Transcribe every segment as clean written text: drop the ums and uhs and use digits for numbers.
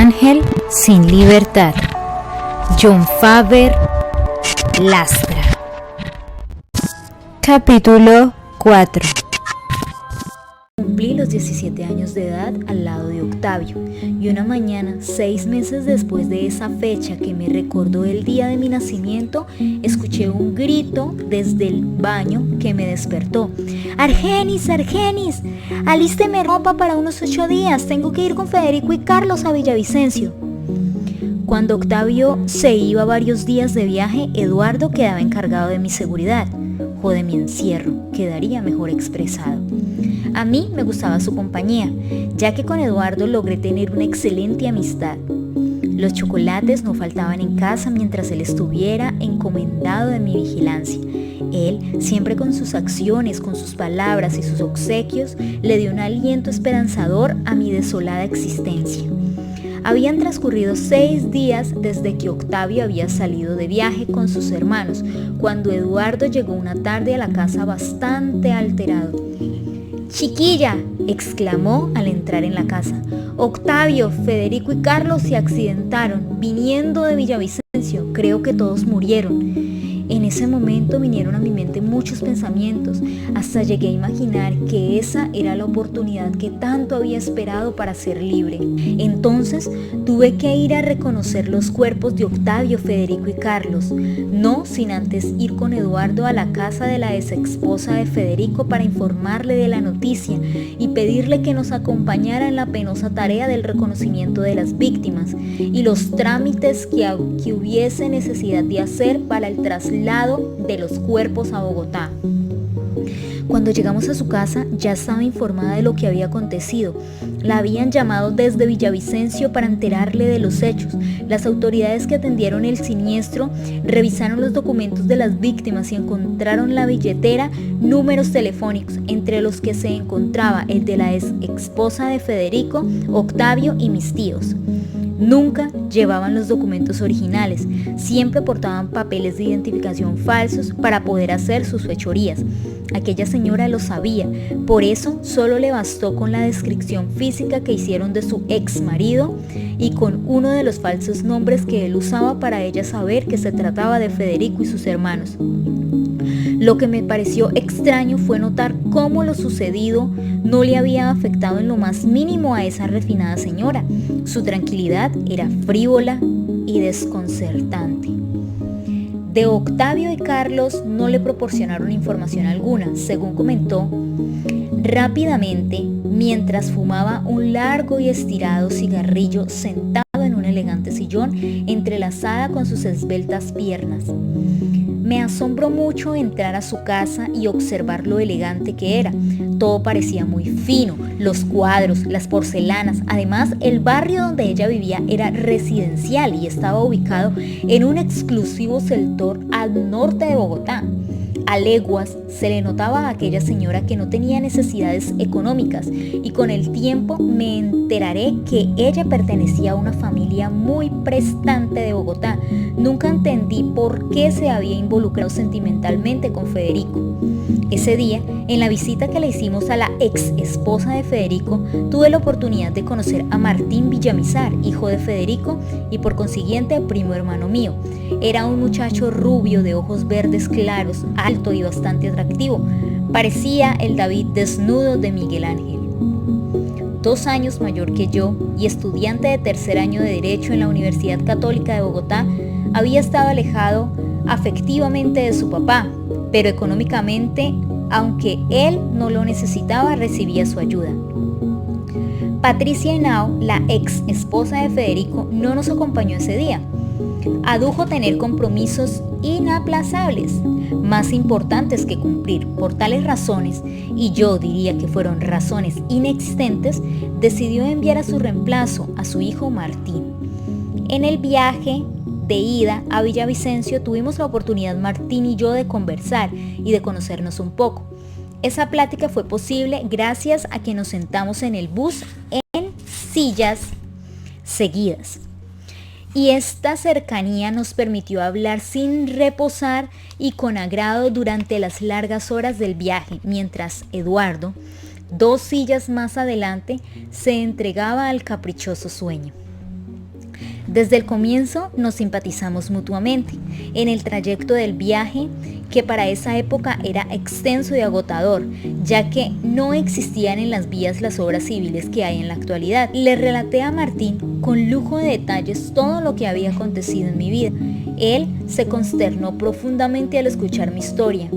ángel sin libertad. John Faber Lastra. Capítulo 4. Cumplí los 17 años de edad al lado de Octavio, y una mañana, 6 meses después de esa fecha que me recordó el día de mi nacimiento, escuché un grito desde el baño que me despertó. ¡Argenis, Argenis! ¡Alísteme ropa para unos 8 días! Tengo que ir con Federico y Carlos a Villavicencio. Cuando Octavio se iba varios días de viaje, Eduardo quedaba encargado de mi seguridad, o de mi encierro, quedaría mejor expresado. A mí me gustaba su compañía, ya que con Eduardo logré tener una excelente amistad. Los chocolates no faltaban en casa mientras él estuviera encomendado de mi vigilancia. Él, siempre con sus acciones, con sus palabras y sus obsequios, le dio un aliento esperanzador a mi desolada existencia. Habían transcurrido 6 días desde que Octavio había salido de viaje con sus hermanos, cuando Eduardo llegó una tarde a la casa bastante alterado. «¡Chiquilla!», exclamó al entrar en la casa. «Octavio, Federico y Carlos se accidentaron, viniendo de Villavicencio. Creo que todos murieron». En ese momento vinieron a mi mente muchos pensamientos, hasta llegué a imaginar que esa era la oportunidad que tanto había esperado para ser libre. Entonces tuve que ir a reconocer los cuerpos de Octavio, Federico y Carlos, no sin antes ir con Eduardo a la casa de la ex esposa de Federico para informarle de la noticia y pedirle que nos acompañara en la penosa tarea del reconocimiento de las víctimas y los trámites que hubiese necesidad de hacer para el traslado de los cuerpos a Bogotá. Cuando llegamos a su casa, ya estaba informada de lo que había acontecido. La habían llamado desde Villavicencio para enterarle de los hechos. Las autoridades que atendieron el siniestro revisaron los documentos de las víctimas y encontraron la billetera, números telefónicos, entre los que se encontraba el de la ex esposa de Federico, Octavio y mis tíos. Nunca llevaban los documentos originales, siempre portaban papeles de identificación falsos para poder hacer sus fechorías. Aquella señora lo sabía, por eso solo le bastó con la descripción física que hicieron de su ex marido y con uno de los falsos nombres que él usaba para ella saber que se trataba de Federico y sus hermanos. Lo que me pareció extraño fue notar cómo lo sucedido no le había afectado en lo más mínimo a esa refinada señora. Su tranquilidad era frívola y desconcertante. De Octavio y Carlos no le proporcionaron información alguna, según comentó. Rápidamente, mientras fumaba un largo y estirado cigarrillo sentado en un elegante sillón entrelazada con sus esbeltas piernas. Me asombró mucho entrar a su casa y observar lo elegante que era. Todo parecía muy fino, los cuadros, las porcelanas. Además, el barrio donde ella vivía era residencial y estaba ubicado en un exclusivo sector al norte de Bogotá. A leguas se le notaba a aquella señora que no tenía necesidades económicas, y con el tiempo me enteraré que ella pertenecía a una familia muy prestante de Bogotá. Nunca entendí por qué se había involucrado sentimentalmente con Federico. Ese día, en la visita que le hicimos a la ex esposa de Federico, tuve la oportunidad de conocer a Martín Villamizar, hijo de Federico y por consiguiente primo hermano mío. Era un muchacho rubio de ojos verdes claros, alto y bastante atractivo. Parecía el David desnudo de Miguel Ángel. 2 años mayor que yo y estudiante de tercer año de Derecho en la Universidad Católica de Bogotá, había estado alejado afectivamente de su papá, pero económicamente, aunque él no lo necesitaba, recibía su ayuda. Patricia Henao, la ex esposa de Federico, no nos acompañó ese día. Adujo tener compromisos inaplazables, más importantes que cumplir. Por tales razones, y yo diría que fueron razones inexistentes, decidió enviar a su reemplazo, a su hijo Martín. En el viaje de ida a Villavicencio tuvimos la oportunidad Martín y yo de conversar y de conocernos un poco. Esa plática fue posible gracias a que nos sentamos en el bus en sillas seguidas. Y esta cercanía nos permitió hablar sin reposar y con agrado durante las largas horas del viaje, mientras Eduardo, 2 sillas más adelante, se entregaba al caprichoso sueño. Desde el comienzo nos simpatizamos mutuamente. En el trayecto del viaje, que para esa época era extenso y agotador, ya que no existían en las vías las obras civiles que hay en la actualidad, le relaté a Martín con lujo de detalles todo lo que había acontecido en mi vida. Él se consternó profundamente al escuchar mi historia,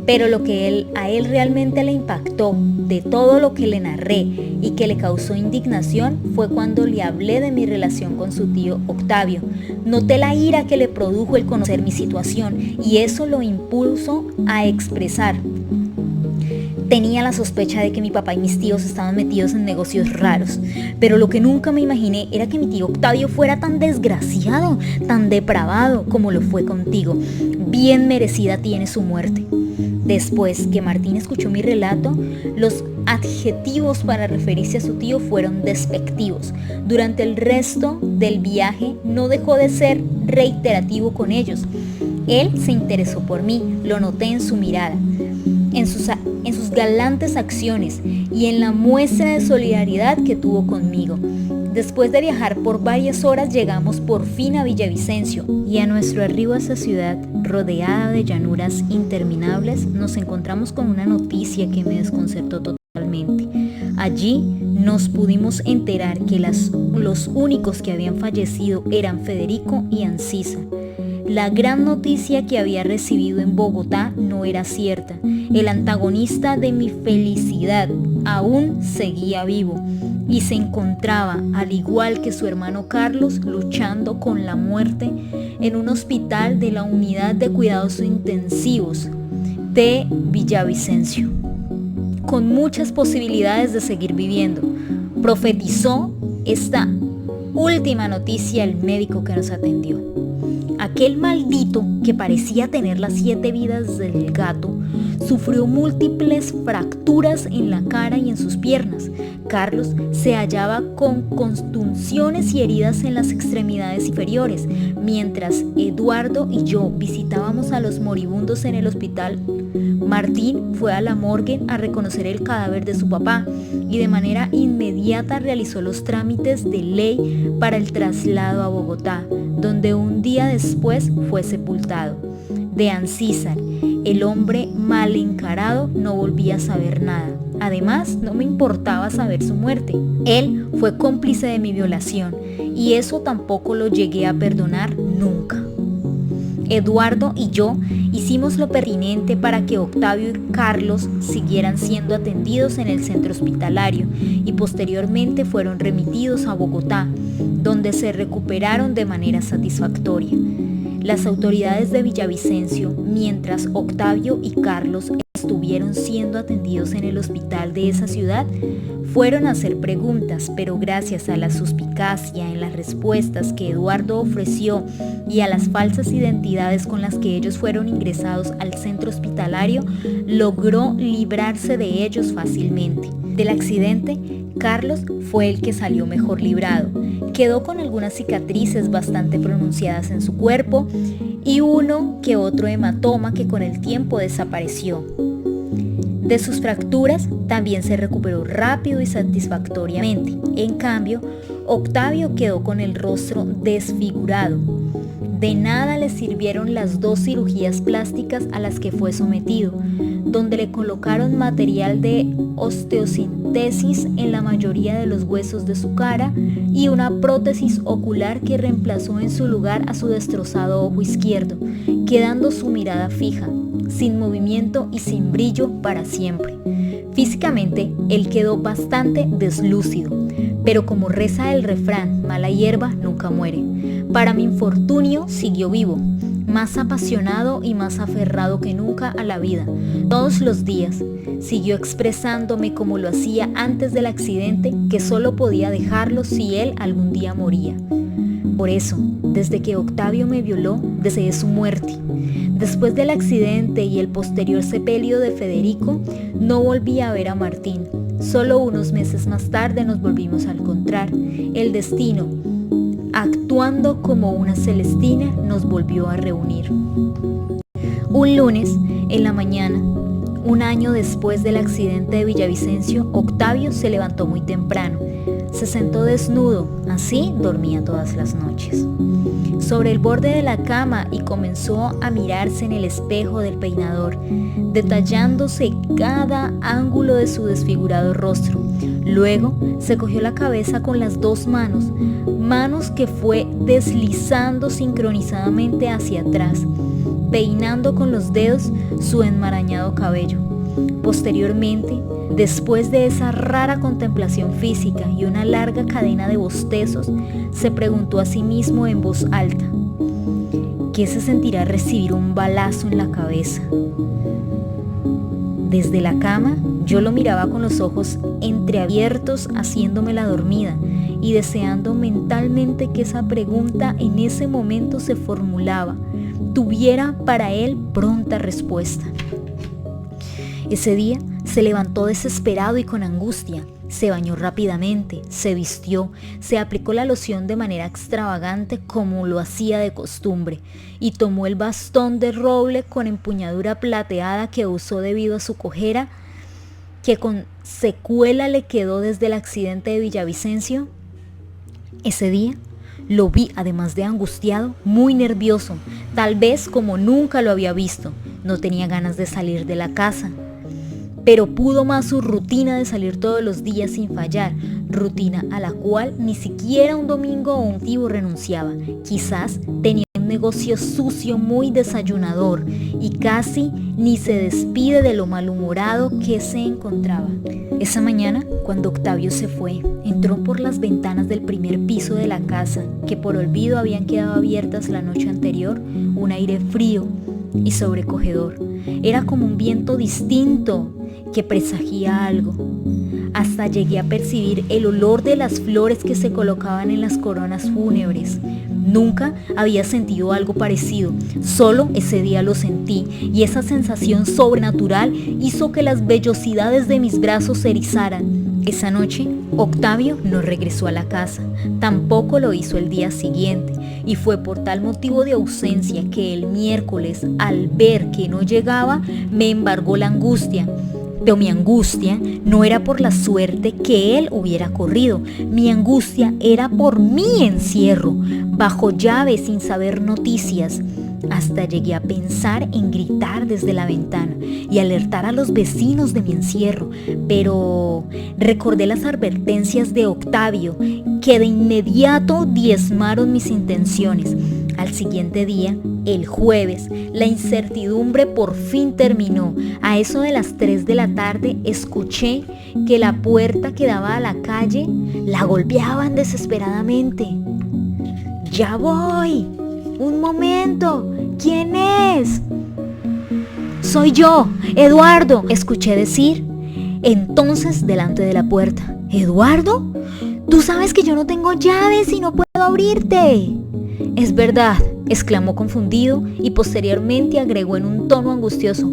pero lo que a él realmente le impactó de todo lo que le narré y que le causó indignación fue cuando le hablé de mi relación con su tío Octavio. Noté la ira que le produjo el conocer mi situación y eso lo impulsó a expresar. Tenía la sospecha de que mi papá y mis tíos estaban metidos en negocios raros, pero lo que nunca me imaginé era que mi tío Octavio fuera tan desgraciado, tan depravado como lo fue contigo. Bien merecida tiene su muerte. Después que Martín escuchó mi relato, los adjetivos para referirse a su tío fueron despectivos. Durante el resto del viaje no dejó de ser reiterativo con ellos. Él se interesó por mí, lo noté en su mirada, en sus galantes acciones y en la muestra de solidaridad que tuvo conmigo. Después de viajar por varias horas llegamos por fin a Villavicencio y a nuestro arribo a esa ciudad rodeada de llanuras interminables nos encontramos con una noticia que me desconcertó totalmente. Allí nos pudimos enterar que los únicos que habían fallecido eran Federico y Ancísar. La gran noticia que había recibido en Bogotá no era cierta. El antagonista de mi felicidad aún seguía vivo y se encontraba, al igual que su hermano Carlos, luchando con la muerte en un hospital de la Unidad de Cuidados Intensivos de Villavicencio, con muchas posibilidades de seguir viviendo. Profetizó esta última noticia el médico que nos atendió. Aquel maldito, que parecía tener las 7 vidas del gato, sufrió múltiples fracturas en la cara y en sus piernas. Carlos se hallaba con contunciones y heridas en las extremidades inferiores, mientras Eduardo y yo visitábamos a los moribundos en el hospital. Martín fue a la morgue a reconocer el cadáver de su papá y de manera inmediata realizó los trámites de ley para el traslado a Bogotá, donde un día después fue sepultado. De Ancísar, el hombre mal encarado, no volví a saber nada. Además, no me importaba saber su muerte. Él fue cómplice de mi violación y eso tampoco lo llegué a perdonar nunca. Eduardo y yo hicimos lo pertinente para que Octavio y Carlos siguieran siendo atendidos en el centro hospitalario y posteriormente fueron remitidos a Bogotá, donde se recuperaron de manera satisfactoria. Las autoridades de Villavicencio, mientras Octavio y Carlos estuvieron siendo atendidos en el hospital de esa ciudad, fueron a hacer preguntas, pero gracias a la suspicacia en las respuestas que Eduardo ofreció y a las falsas identidades con las que ellos fueron ingresados al centro hospitalario, logró librarse de ellos fácilmente. Del accidente, Carlos fue el que salió mejor librado. Quedó con algunas cicatrices bastante pronunciadas en su cuerpo y uno que otro hematoma que con el tiempo desapareció. De sus fracturas también se recuperó rápido y satisfactoriamente. En cambio, Octavio quedó con el rostro desfigurado. De nada le sirvieron las 2 cirugías plásticas a las que fue sometido, donde le colocaron material de osteosintesis en la mayoría de los huesos de su cara y una prótesis ocular que reemplazó en su lugar a su destrozado ojo izquierdo, quedando su mirada fija, sin movimiento y sin brillo para siempre. Físicamente, él quedó bastante deslúcido, pero como reza el refrán, mala hierba nunca muere. Para mi infortunio, siguió vivo, más apasionado y más aferrado que nunca a la vida. Todos los días siguió expresándome como lo hacía antes del accidente, que solo podía dejarlo si él algún día moría. Por eso, desde que Octavio me violó, deseé su muerte. Después del accidente y el posterior sepelio de Federico, no volví a ver a Martín. Solo unos meses más tarde nos volvimos a encontrar. El destino, actuando como una Celestina, nos volvió a reunir. Un lunes, en la mañana, un año después del accidente de Villavicencio, Octavio se levantó muy temprano. Se sentó desnudo, así dormía todas las noches, sobre el borde de la cama y comenzó a mirarse en el espejo del peinador, detallándose cada ángulo de su desfigurado rostro. Luego se cogió la cabeza con las dos manos que fue deslizando sincronizadamente hacia atrás, peinando con los dedos su enmarañado cabello. Posteriormente, después de esa rara contemplación física y una larga cadena de bostezos, se preguntó a sí mismo en voz alta: ¿qué se sentirá recibir un balazo en la cabeza? Desde la cama, yo lo miraba con los ojos entreabiertos, haciéndome la dormida y deseando mentalmente que esa pregunta en ese momento se formulaba, tuviera para él pronta respuesta. Ese día se levantó desesperado y con angustia. Se bañó rápidamente, se vistió, se aplicó la loción de manera extravagante como lo hacía de costumbre y tomó el bastón de roble con empuñadura plateada que usó debido a su cojera, que con secuela le quedó desde el accidente de Villavicencio. Ese día lo vi, además de angustiado, muy nervioso, tal vez como nunca lo había visto. No tenía ganas de salir de la casa, pero pudo más su rutina de salir todos los días sin fallar, rutina a la cual ni siquiera un domingo o un festivo renunciaba. Quizás tenía un negocio sucio muy desayunador y casi ni se despide de lo malhumorado que se encontraba. Esa mañana, cuando Octavio se fue, entró por las ventanas del primer piso de la casa, que por olvido habían quedado abiertas la noche anterior, un aire frío y sobrecogedor. Era como un viento distinto que presagía algo. Hasta llegué a percibir el olor de las flores que se colocaban en las coronas fúnebres. Nunca había sentido algo parecido, solo ese día lo sentí, y esa sensación sobrenatural hizo que las vellosidades de mis brazos se erizaran. Esa noche, Octavio no regresó a la casa, tampoco lo hizo el día siguiente, y fue por tal motivo de ausencia que el miércoles, al ver que no llegaba, me embargó la angustia. Pero mi angustia no era por la suerte que él hubiera corrido, mi angustia era por mi encierro, bajo llave sin saber noticias. Hasta llegué a pensar en gritar desde la ventana y alertar a los vecinos de mi encierro, pero recordé las advertencias de Octavio, que de inmediato diezmaron mis intenciones. Al siguiente día, el jueves, la incertidumbre por fin terminó. A eso de las 3 de la tarde escuché que la puerta que daba a la calle la golpeaban desesperadamente. ¡Ya voy! ¡Un momento! ¿Quién es? Soy yo, Eduardo, escuché decir. Entonces, delante de la puerta: ¿Eduardo? Tú sabes que yo no tengo llaves y no puedo abrirte. Es verdad, exclamó confundido y posteriormente agregó en un tono angustioso: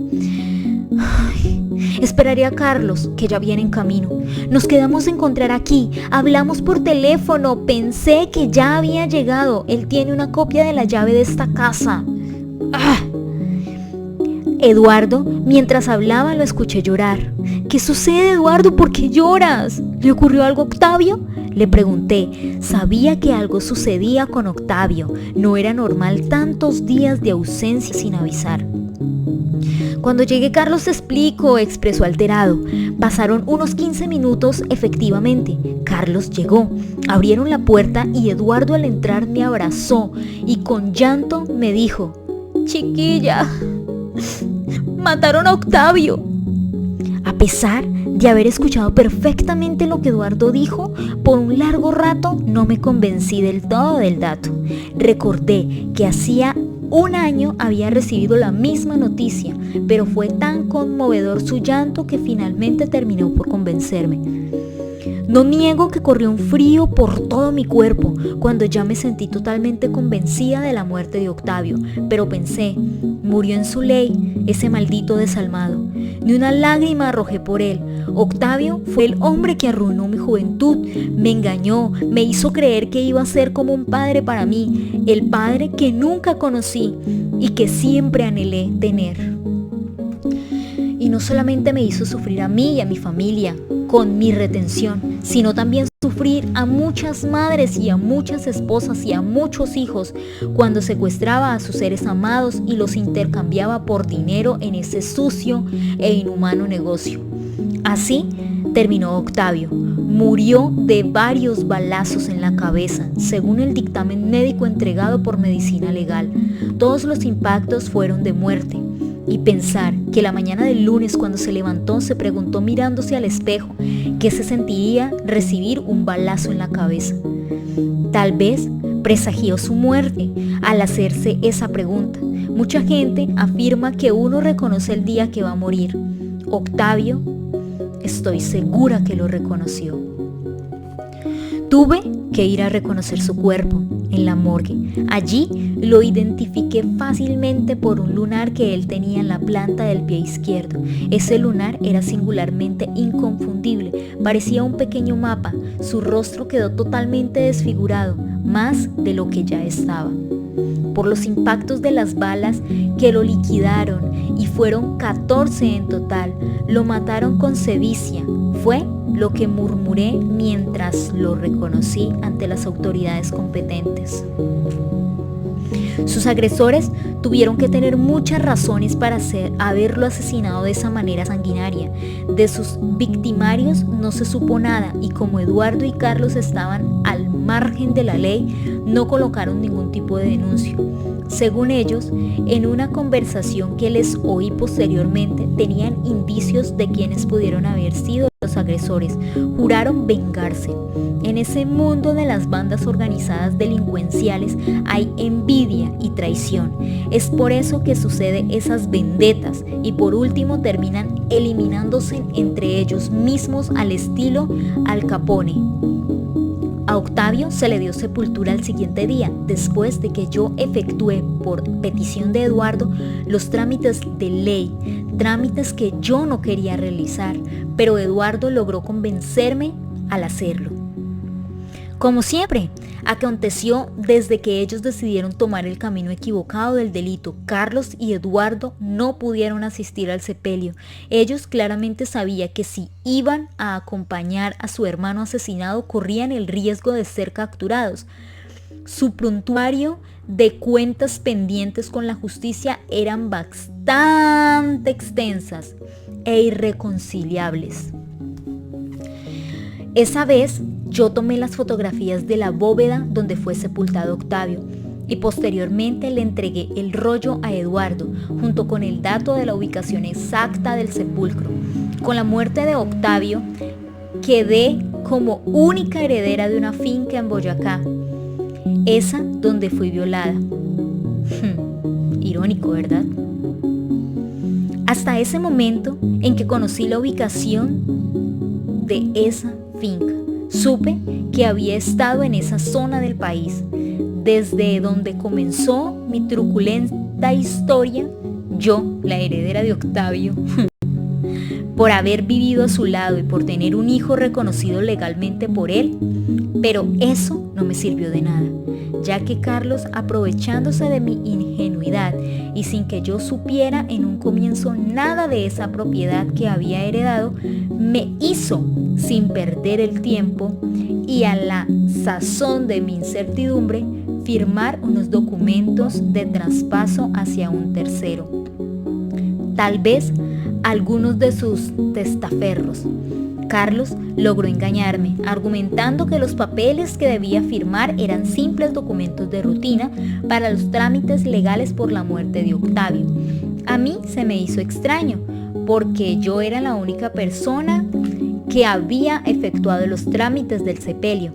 esperaré a Carlos, que ya viene en camino. Nos quedamos a encontrar aquí, hablamos por teléfono, pensé que ya había llegado. Él tiene una copia de la llave de esta casa. ¡Ah! Eduardo, mientras hablaba, lo escuché llorar. ¿Qué sucede, Eduardo? ¿Por qué lloras? ¿Le ocurrió algo a Octavio? Le pregunté. Sabía que algo sucedía con Octavio. No era normal tantos días de ausencia sin avisar. Cuando llegue Carlos te explico, expresó alterado. Pasaron unos 15 minutos efectivamente. Carlos llegó. Abrieron la puerta y Eduardo al entrar me abrazó y con llanto me dijo: chiquilla, mataron a Octavio. A pesar de haber escuchado perfectamente lo que Eduardo dijo, por un largo rato no me convencí del todo del dato. Recordé que hacía un año había recibido la misma noticia, pero fue tan conmovedor su llanto que finalmente terminó por convencerme. No niego que corrió un frío por todo mi cuerpo cuando ya me sentí totalmente convencida de la muerte de Octavio, pero pensé: murió en su ley ese maldito desalmado. Ni una lágrima arrojé por él. Octavio fue el hombre que arruinó mi juventud, me engañó, me hizo creer que iba a ser como un padre para mí, el padre que nunca conocí y que siempre anhelé tener. Y no solamente me hizo sufrir a mí y a mi familia, con mi retención, sino también sufrir a muchas madres y a muchas esposas y a muchos hijos cuando secuestraba a sus seres amados y los intercambiaba por dinero en ese sucio e inhumano negocio. Así terminó Octavio. Murió de varios balazos en la cabeza, según el dictamen médico entregado por Medicina Legal. Todos los impactos fueron de muerte. Y pensar que la mañana del lunes, cuando se levantó, se preguntó mirándose al espejo qué se sentiría recibir un balazo en la cabeza. Tal vez presagió su muerte al hacerse esa pregunta. Mucha gente afirma que uno reconoce el día que va a morir. Octavio, estoy segura que lo reconoció. Tuve que ir a reconocer su cuerpo en la morgue. Allí lo identifiqué fácilmente por un lunar que él tenía en la planta del pie izquierdo. Ese lunar era singularmente inconfundible, parecía un pequeño mapa. Su rostro quedó totalmente desfigurado, más de lo que ya estaba, por los impactos de las balas que lo liquidaron, y fueron 14 en total. Lo mataron con sevicia, fue lo que murmuré mientras lo reconocí ante las autoridades competentes. Sus agresores tuvieron que tener muchas razones para haberlo asesinado de esa manera sanguinaria. De sus victimarios no se supo nada, y como Eduardo y Carlos estaban al margen de la ley, no colocaron ningún tipo de denuncio. Según ellos, en una conversación que les oí posteriormente, tenían indicios de quienes pudieron haber sido los agresores. Juraron vengarse. En ese mundo de las bandas organizadas delincuenciales hay envidia y traición. Es por eso que sucede esas vendetas, y por último terminan eliminándose entre ellos mismos al estilo Al Capone. A Octavio se le dio sepultura al siguiente día, después de que yo efectué, por petición de Eduardo, los trámites de ley, trámites que yo no quería realizar, pero Eduardo logró convencerme al hacerlo. Como siempre, aconteció desde que ellos decidieron tomar el camino equivocado del delito. Carlos y Eduardo no pudieron asistir al sepelio. Ellos claramente sabían que si iban a acompañar a su hermano asesinado, corrían el riesgo de ser capturados. Su prontuario de cuentas pendientes con la justicia eran bastante extensas e irreconciliables. Esa vez yo tomé las fotografías de la bóveda donde fue sepultado Octavio, y posteriormente le entregué el rollo a Eduardo, junto con el dato de la ubicación exacta del sepulcro. Con la muerte de Octavio, quedé como única heredera de una finca en Boyacá, esa donde fui violada. Irónico, ¿verdad? Hasta ese momento en que conocí la ubicación de esa finca, supe que había estado en esa zona del país. Desde donde comenzó mi truculenta historia, yo, la heredera de Octavio, por haber vivido a su lado y por tener un hijo reconocido legalmente por él, pero eso no me sirvió de nada, ya que Carlos, aprovechándose de mi ingenuidad y sin que yo supiera en un comienzo nada de esa propiedad que había heredado, me hizo, sin perder el tiempo y a la sazón de mi incertidumbre, firmar unos documentos de traspaso hacia un tercero. Tal vez algunos de sus testaferros. Carlos logró engañarme, argumentando que los papeles que debía firmar eran simples documentos de rutina para los trámites legales por la muerte de Octavio. A mí se me hizo extraño, porque yo era la única persona que había efectuado los trámites del sepelio.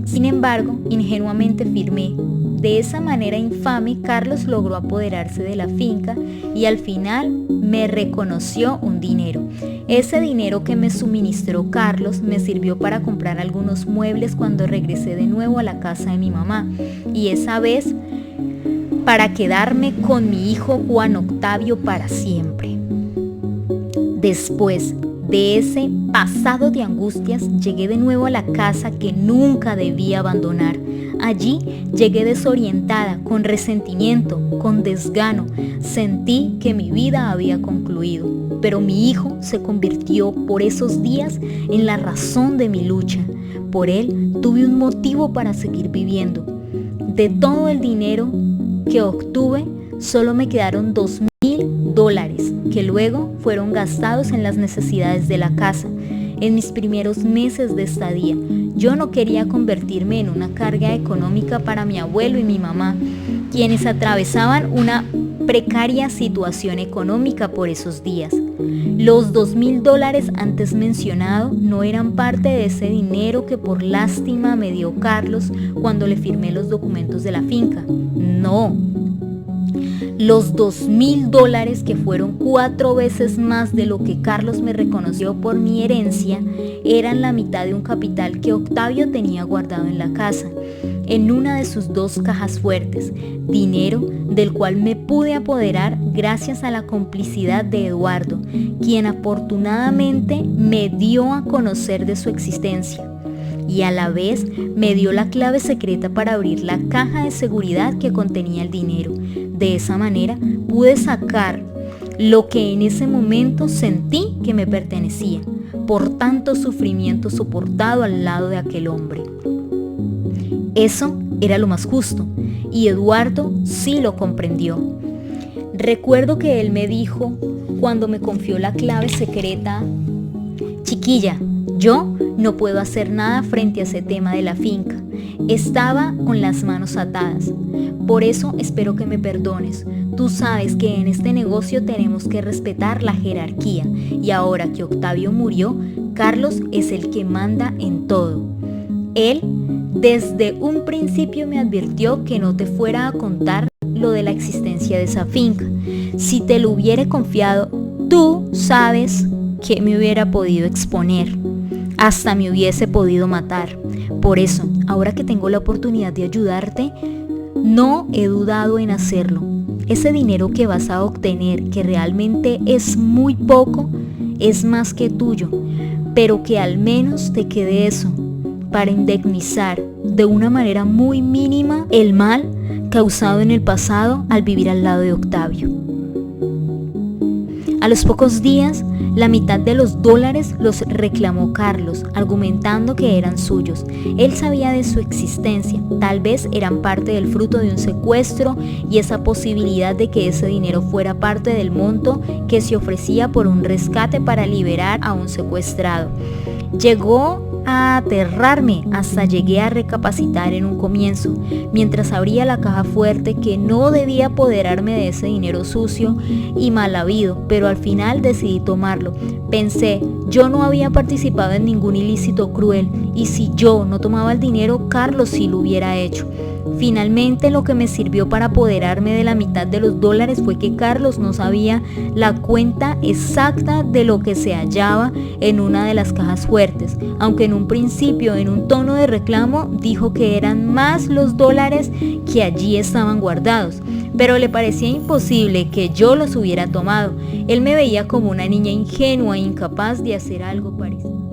Sin embargo, ingenuamente firmé. De esa manera infame, Carlos logró apoderarse de la finca y al final me reconoció un dinero. Ese dinero que me suministró Carlos me sirvió para comprar algunos muebles cuando regresé de nuevo a la casa de mi mamá, y esa vez para quedarme con mi hijo Juan Octavio para siempre. Después de ese pasado de angustias, llegué de nuevo a la casa que nunca debía abandonar. Allí llegué desorientada, con resentimiento, con desgano. Sentí que mi vida había concluido, pero mi hijo se convirtió por esos días en la razón de mi lucha. Por él tuve un motivo para seguir viviendo. De todo el dinero que obtuve, solo me quedaron $2,000, que luego fueron gastados en las necesidades de la casa. En mis primeros meses de estadía, yo no quería convertirme en una carga económica para mi abuelo y mi mamá, quienes atravesaban una precaria situación económica por esos días. Los $2,000 antes mencionados no eran parte de ese dinero que por lástima me dio Carlos cuando le firmé los documentos de la finca. No. Los $2,000, que fueron 4 veces más de lo que Carlos me reconoció por mi herencia, eran la mitad de un capital que Octavio tenía guardado en la casa, en una de sus 2 cajas fuertes, dinero del cual me pude apoderar gracias a la complicidad de Eduardo, quien afortunadamente me dio a conocer de su existencia y a la vez me dio la clave secreta para abrir la caja de seguridad que contenía el dinero. De esa manera pude sacar lo que en ese momento sentí que me pertenecía, por tanto sufrimiento soportado al lado de aquel hombre. Eso era lo más justo, y Eduardo sí lo comprendió. Recuerdo que él me dijo, cuando me confió la clave secreta: chiquilla, yo no puedo hacer nada frente a ese tema de la finca. Estaba con las manos atadas. Por eso espero que me perdones. Tú sabes que en este negocio tenemos que respetar la jerarquía, y ahora que Octavio murió, Carlos es el que manda en todo. Él desde un principio me advirtió que no te fuera a contar lo de la existencia de esa finca. Si te lo hubiera confiado, tú sabes que me hubiera podido exponer. Hasta me hubiese podido matar. Por eso, ahora que tengo la oportunidad de ayudarte, no he dudado en hacerlo. Ese dinero que vas a obtener, que realmente es muy poco, es más que tuyo, pero que al menos te quede eso, para indemnizar de una manera muy mínima el mal causado en el pasado al vivir al lado de Octavio. A los pocos días, la mitad de los dólares los reclamó Carlos, argumentando que eran suyos. Él sabía de su existencia, tal vez eran parte del fruto de un secuestro y esa posibilidad de que ese dinero fuera parte del monto que se ofrecía por un rescate para liberar a un secuestrado. Llegó a aterrarme, hasta llegué a recapacitar en un comienzo, mientras abría la caja fuerte, que no debía apoderarme de ese dinero sucio y mal habido, pero al final decidí tomarlo. Pensé, yo no había participado en ningún ilícito cruel, y si yo no tomaba el dinero, Carlos sí lo hubiera hecho. Finalmente, lo que me sirvió para apoderarme de la mitad de los dólares fue que Carlos no sabía la cuenta exacta de lo que se hallaba en una de las cajas fuertes, aunque en un principio, en un tono de reclamo, dijo que eran más los dólares que allí estaban guardados, pero le parecía imposible que yo los hubiera tomado. Él me veía como una niña ingenua e incapaz de hacer algo parecido.